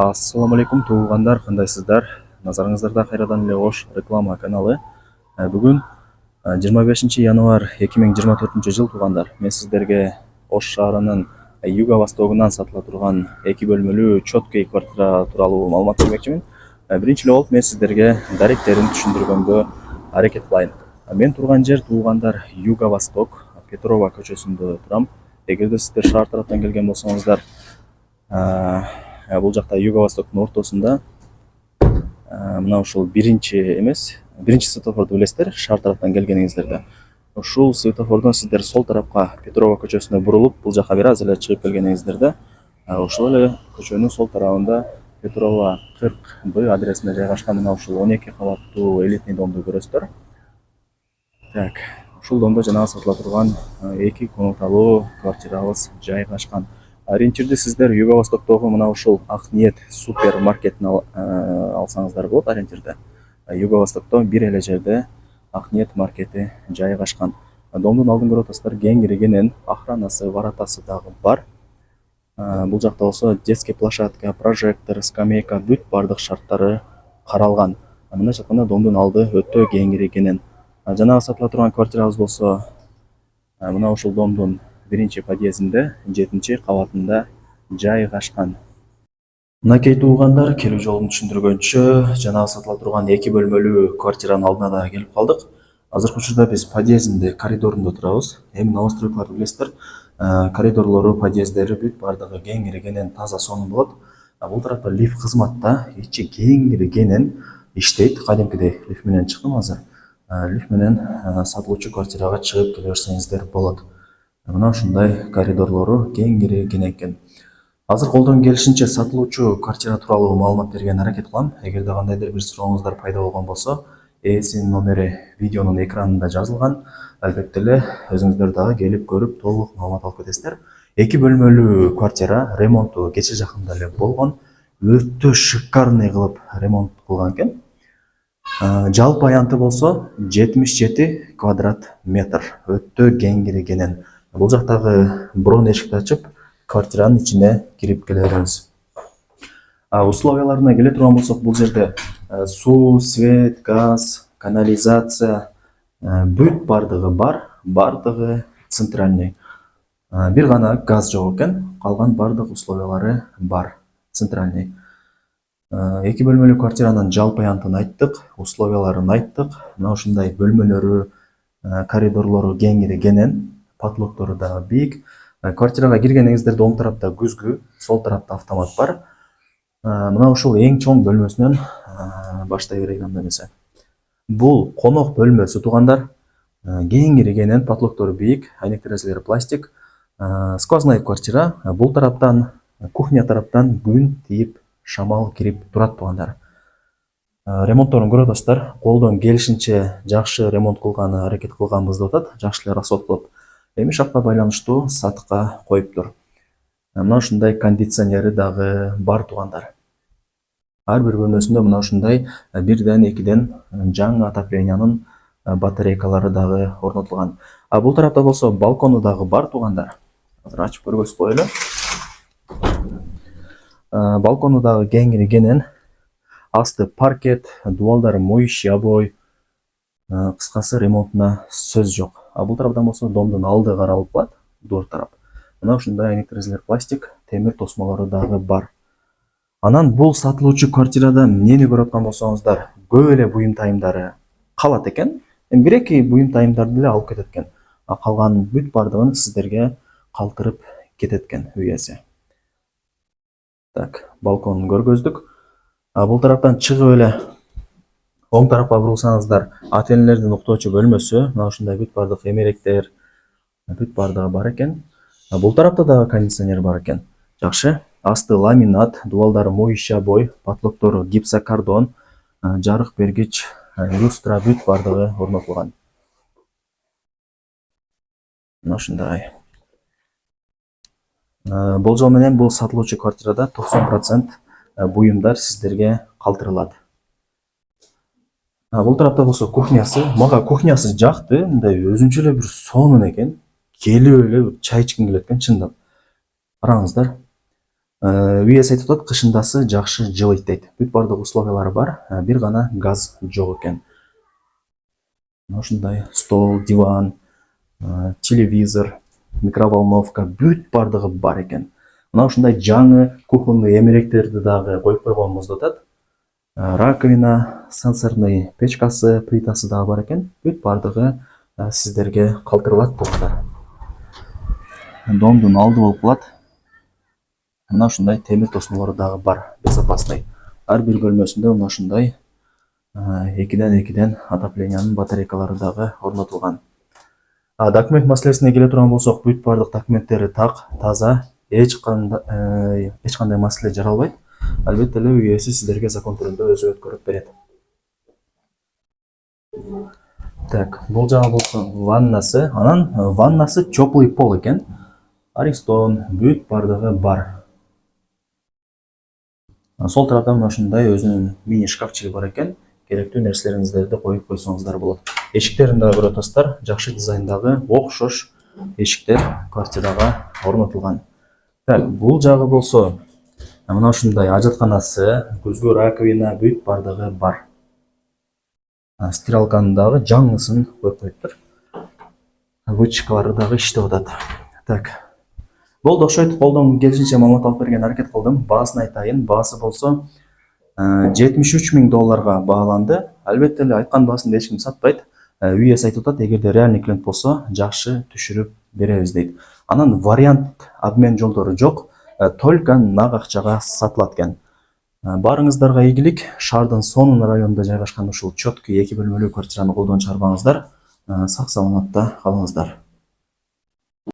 Ассаламу алейкум туугандар, кандайсыздар? Назарыңыздарда кайрадан эле Ош реклама каналы. Бүгүн 25 январь 2024 жыл туугандар. Мен сиздерге Ош шаарынын юго-востогунан сатыла турган 2 бөлмөлүү чоткий квартира тууралуу маалымат бермекчимин. Биринчи эле болуп мен сиздерге даректерин түшүндүргөнгө аракет кылайын. Мен турган жер туугандар юго-восток, Петрова көчөсүндө турам. Эгерде сиздер шаар тараптан келген болсоңуздар, бул жакта юго-востоктун ортосунда мына ушул биринчи светофорду билесиздер, шаар тараптан келгениңиздерде. Ушул светофордон сиздер сол тарапка Петрова көчөсүнө бурулуп, бул жака бир аз эле чыгып келгениңиздерде, ошол эле көчөнүн сол тарабында Петрова 40Б адресинде жайгашкан мына ушул 12 кабаттуу элитный домду көрөсүздөр. Так, ушул домдо жанагы сатыла турган 2 комнаталуу квартирабыз жайгашкан. Ориентирди сиздер юго-востоктогу мына ушул Акниет супермаркетин алсаңыздар болот. Ориентирди юго-востокто бир эле жерде Акниет маркети жайгашкан. Домдун алдын көрүп атасыздар, кеңиригенен охранасы, воротасы дагы бар. Бул жакта болсо детский площадка, прожектор, скамейка, бүт бардык шарттары каралган. Мындайча айтканда домдун алды өтө кеңиригенен. Жанагы сатыла турган квартирабыз болсо мына ушул домдун биринчи подъездинде 7-чи кабатында жайгашкан. Мынакей туугандар, келүү жолун түшүндүргөнчө, жанагы сатыла турган 2 бөлмөлүү квартиранын алдына да келип калдык. Азыркы учурда биз подъездинде, коридорунда турабыз. Эми новостройкаларды билесиздер, коридорлору, подъезддери бүт бардыгы кеңиригенен таза сонун болот. Бул тарапта лифт кызматта, ичи кеңиригенен иштейт. Кадимкидей лифт менен чыктым азыр. Лифт менен сатылуучу квартирага чыгып келе берсеңиздер болот. Мына ушундай коридорлору кеңиреген экен. Азыр колдон келишинче сатылуучу квартира тууралуу маалымат берген аракет кылам. Эгерде кандайдыр бир сурооңуздар пайда болгон болсо, ээсинин номери видеонун экранында жазылган. Албетте эле өзүңүздөр дагы келип көрүп толук маалымат алып кетесиздер. 2 бөлмөлүү квартира, ремонту кече жакында эле болгон. Өтө шикарный кылып ремонт кылган экен. Жалпы аянты болсо 77 квадрат метр. Өтө кеңиригенен. Бул жактагы брон эшикти ачып, квартиранын ичине кирип келе беребиз. Условияларына келе турган болсок, бул жерде суу, свет, газ, канализация бүт бардыгы бар, бардыгы центральный. Бир гана газ жок экен, калган бардык условиялары бар, центральный. 2 бөлмөлүү квартиранын жалпы аянтын айттык, условияларын айттык. Мына ушундай бөлмөлөрү, коридорлору кеңиригенен, потлоктору да бийик. Квартирага киргениңиздерде оң тарапта күзгү, сол тарапта автомат бар. Мына ушул эң чоң бөлмөсүнөн баштай берейин анда эмесе. Бул конок бөлмөсү туугандар, кеңиригенен, потлоктору бийик, айнек терезелери пластик. Сквозной квартира. Бул тараптан, кухня тараптан күн тийип, шамал кирип турат туугандар. Ремонтторун көрүп атасыздар, колдон келишинче жакшы ремонт кылганы аракет кылганбыз деп атат, жакшы эле расход кылып. Эми шартка байланыштуу сатыкка коюптур. Мына ушундай кондиционери дагы бар туугандар. Ар бир бөлмөсүндө мына ушундай 1-2 жаңы отоплениянын батарейкалары дагы орнотулган. Бул тарапта болсо балкону дагы бар туугандар. Азыр ачып көргөзүп коелу. Балкону дагы кеңиригенен, асты паркет, дубалдары моющий обой. Кыскасы ремонтуна сөз жок. Бул тараптан болсо домдун алды каралып калат, дур тарап. Мына ушундай айнек терезелер пластик, темир тосмолору дагы бар. Анан бул сатылуучу квартирада эмнени көрүп аткан болсоңуздар, көп эле буюм тайымдары калат экен. 1-2 буюм тайымдарды эле алып кетет экен. Калган бүт бардыгын сиздерге калтырып кетет экен үйөсү. Так, балконун көргөздүк. Бул тараптан чыгып эле оң тарапка бурулсаңыздар, ата-энелердин уктоочу бөлмөсү, мына ушундай бүт бардык эмеректер, бүт бардыгы бар экен. Бул тарапта дагы кондиционер бар экен. Жакшы. Асты ламинат, дубалдары моющий обой, потлоктору гипсокартон, жарык бергич, люстра бүт бардыгы орнотулган. Мына ушундай. Болжол менен бул сатылуучу квартирада 90% буюмдар сиздерге калтырылат. Бул тарапта болсо кухнясы, мага кухнясы жакты, мындай өзүнчө эле бир сонун экен. Келип эле чай ичким келет экен чындап. Караңыздар. Үйесі айтып атат, кышындасы жакшы жылыйт дейт. Бүт бардык условиялары бар, бир гана газ жок экен. Ушундай стол, диван, телевизор, микроволновка бүт бардыгы бар экен. Мына ушундай жаңы кухонный эмеректерди дагы коюп койгонубузду атат. Раковина, сенсорный печкасы, плитасы дагы бар экен. Бүт бардыгы сиздерге калтырылат достор. Домдун алды болуп калат. Мына ушундай темир тосмолору дагы бар, безопасный. Ар бир бөлмөсүндө мына ушундай 2-2 отоплениянын батарейкалары дагы орнотулган. Документ маселесине келе турган болсок, бүт бардык документтери так, таза, эч кандай маселе жаралбайт. Албетте эле үй ээси сиздерге закон түрүндө өзү өткөрүп берет. Так, бул жагы болсо ваннасы, анан ваннасы теплый пол экен. Аристон, бүт бардыгы бар. Сол тарапта мына ушундай өзүнүн мини шкафчиги бар экен. Керектүү нерселериңиздерди коюп койсоңуздар болот. Эшиктерин дагы көрүп атасыздар, жакшы дизайндагы окшош эшиктер квартирага орнотулган. Так, бул жагы болсо мына ушундай ажатканасы, көзгө раковина, бүт бардыгы бар. Стиралканын дагы жаңысын коюп коюптур. Вычкалары дагы иштеп атат. Так. Болду, окшойт, колдон келишинче маалымат алып берген аракет кылдым. Баасын айтайын. Баасы болсо $73,000 бааланды. Албетте эле айткан баасын эч ким сатпайт. Үй ээси айтып атат, эгерде реальный клиент болсо, жакшы түшүрүп беребиз дейт. Анан вариант обмен жолдору жок, только нак акчага сатылат экен. Барыңыздарга ийгилик. Шаардын сонун районунда жайгашкан ушул чөткү 2 бөлмөлүү квартираны колдон чыгарбаңыздар. Сак саламатта калыңыздар.